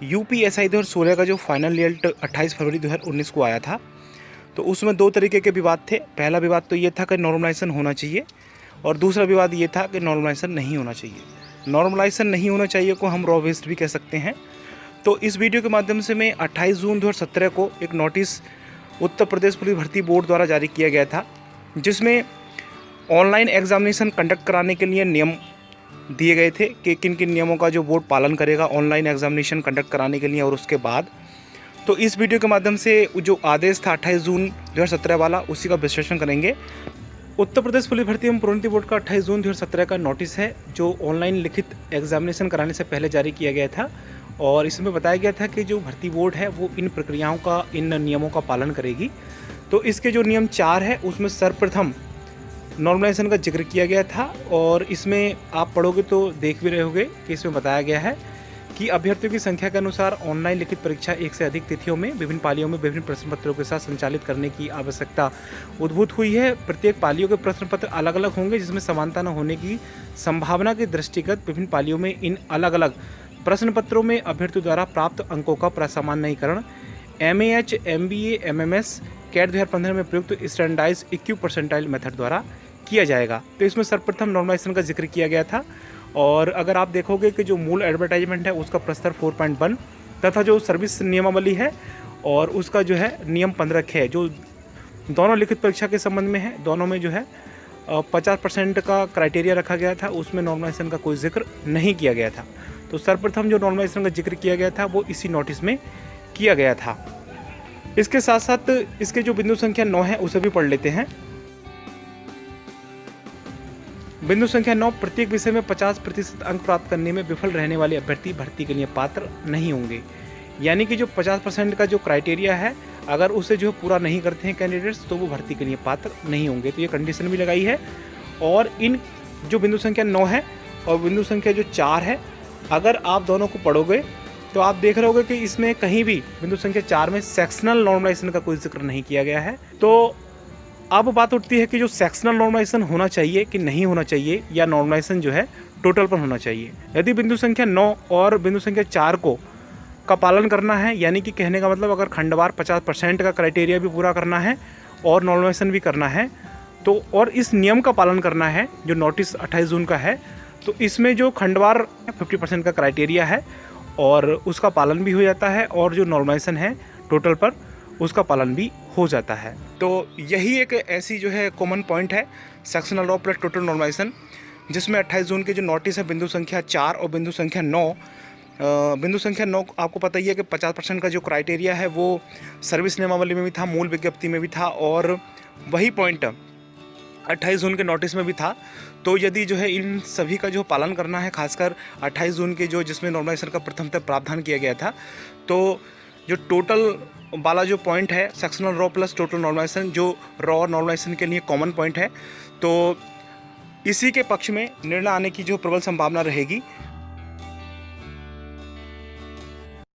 UPSI 2016 का जो final result 28 फरवरी 2019 को आया था, तो उसमें दो तरीके के विवाद थे। पहला विवाद तो ये था कि नॉर्मलाइजेशन होना चाहिए, और दूसरा विवाद ये था कि नॉर्मलाइजेशन नहीं होना चाहिए। नॉर्मलाइजेशन नहीं होना चाहिए को हम रॉ वेस्ट भी कह सकते हैं। तो इस वीडियो के माध्यम से मैं 28 जून 2017 को एक नोटिस उत्तर प्रदेश पुलिस भर्ती बोर्ड द्वारा जारी किया गया था, जिसमें ऑनलाइन एग्जामिनेशन कंडक्ट कराने के लिए नियम दिए गए थे कि किन किन नियमों का जो बोर्ड पालन करेगा ऑनलाइन एग्जामिनेशन कंडक्ट कराने के लिए और उसके बाद। तो इस वीडियो के माध्यम से जो आदेश था 28 जून 2017 वाला, उसी का विश्लेषण करेंगे। उत्तर प्रदेश पुलिस भर्ती एवं प्रोन्नति बोर्ड का 28 जून 2017 का नोटिस है, जो ऑनलाइन लिखित एग्जामिनेशन कराने से पहले जारी किया गया था, और इसमें बताया गया था कि जो भर्ती बोर्ड है वो इन प्रक्रियाओं का, इन नियमों का पालन करेगी। तो इसके जो नियम 4 है उसमें सर्वप्रथम नॉर्मलाइजेशन का जिक्र किया गया था, और इसमें आप पढ़ोगे तो देख भी रहे होगे कि इसमें बताया गया है कि अभ्यर्थियों की संख्या के अनुसार ऑनलाइन लिखित परीक्षा एक से अधिक तिथियों में विभिन्न पालियों में विभिन्न प्रश्न पत्रों के साथ संचालित करने की आवश्यकता उद्भूत हुई है। प्रत्येक पालियों के प्रश्न पत्र अलग अलग होंगे, जिसमें समानता न होने की संभावना के दृष्टिगत विभिन्न पालियों में इन अलग अलग प्रश्न पत्रों में अभ्यर्थियों द्वारा प्राप्त अंकों का प्रसामान्यीकरण MAH, MBA, MMS कैट 2015 में प्रयुक्त स्टैंडर्डाइज इक्यू परसेंटाइल मेथड द्वारा किया जाएगा। तो इसमें सर्वप्रथम नॉर्मलाइजेशन का जिक्र किया गया था, और अगर आप देखोगे कि जो मूल एडवर्टाइजमेंट है उसका प्रस्तर 4.1 तथा जो सर्विस नियमावली है और उसका जो है नियम 15 है, जो दोनों लिखित परीक्षा के संबंध में है। दोनों में जो है 50% का क्राइटेरिया रखा गया था, उसमें नॉर्मलाइजेशन का कोई जिक्र नहीं किया गया था। तो सर्वप्रथम जो नॉर्मलाइजेशन का जिक्र किया गया था वो इसी नोटिस में किया गया था। इसके साथ साथ इसके जो बिंदु संख्या 9 है उसे भी पढ़ लेते हैं। बिंदु संख्या 9, प्रत्येक विषय में 50% अंक प्राप्त करने में विफल रहने वाले अभ्यर्थी भर्ती के लिए पात्र नहीं होंगे। यानी कि जो 50% का जो क्राइटेरिया है, अगर उसे जो पूरा नहीं करते हैं कैंडिडेट्स, तो वो भर्ती के लिए पात्र नहीं होंगे। तो ये कंडीशन भी लगाई है। और इन जो बिंदु संख्या 9 है और बिंदु संख्या जो 4 है, अगर आप दोनों को पढ़ोगे तो आप देख रहे होगे कि इसमें कहीं भी बिंदु संख्या 4 में सेक्शनल नॉर्मलाइजेशन का कोई जिक्र नहीं किया गया है। तो अब बात उठती है कि जो सेक्शनल नॉर्मलाइजेशन होना चाहिए कि नहीं होना चाहिए, या नॉर्मलाइजेशन जो है टोटल पर होना चाहिए। यदि बिंदु संख्या 9 और बिंदु संख्या 4 को का पालन करना है, यानी कि कहने का मतलब अगर खंडवार 50% का क्राइटेरिया भी पूरा करना है और नॉर्मलाइजेशन भी करना है, तो और इस नियम का पालन करना है जो नोटिस 28 जून का है, तो इसमें जो खंडवार 50% का क्राइटेरिया है और उसका पालन भी हो जाता है, और जो नॉर्मलाइजेशन है टोटल पर उसका पालन भी हो जाता है। तो यही एक ऐसी जो है कॉमन पॉइंट है sectional law plus total normalisation, जिसमें 28 जून के जो नोटिस है बिंदु संख्या 4 और बिंदु संख्या 9, बिंदु संख्या 9 आपको पता ही है कि 50% का जो क्राइटेरिया है वो सर्विस नियमावली में भी था, मूल विज्ञप्ति में भी था, और वही पॉइंट 28 जून के नोटिस में भी था। तो यदि जो है इन सभी का जो पालन करना है, खासकर 28 जून के जो जिसमें नॉर्मलाइजेशन का प्रथमतः प्रावधान किया गया था, तो जो टोटल वाला जो पॉइंट है sectional raw plus total normalisation, जो रॉ नॉर्मलाइजेशन के लिए कॉमन पॉइंट है, तो इसी के पक्ष में निर्णय आने की जो प्रबल संभावना रहेगी।